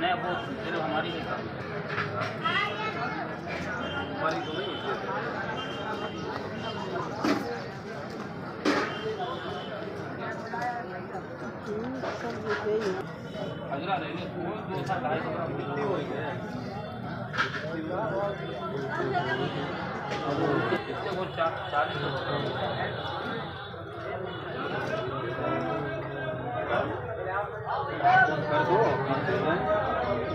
नहीं वो सिर्फ हमारी नहीं हजरा ले ले वो 2 साल कितनी हो गई है वो 40